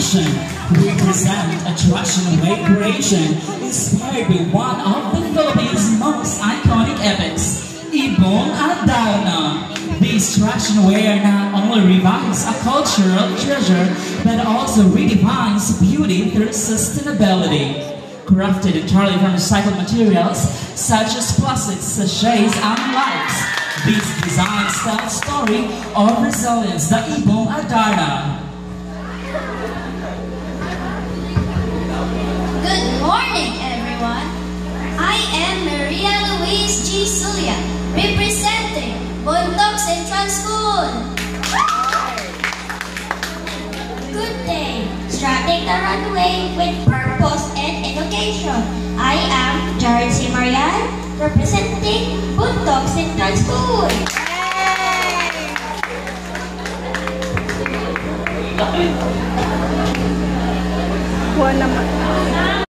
fashion. We present a traditional way creation inspired by one of the Philippines' most iconic epics, Ibong at Darna. These traditional wear not only revives a cultural treasure, but also redefines beauty through sustainability. Crafted entirely from recycled materials such as plastics, sachets, and lights, these designs tell a story of resilience, the Ibong at Darna. Good morning, everyone. I am Maria Louise G. Sulia, representing Bundok Central School. Good day. Strutting the runway with purpose and education. I am Jared C. Marian, representing Bundok Central School. Buwan naman.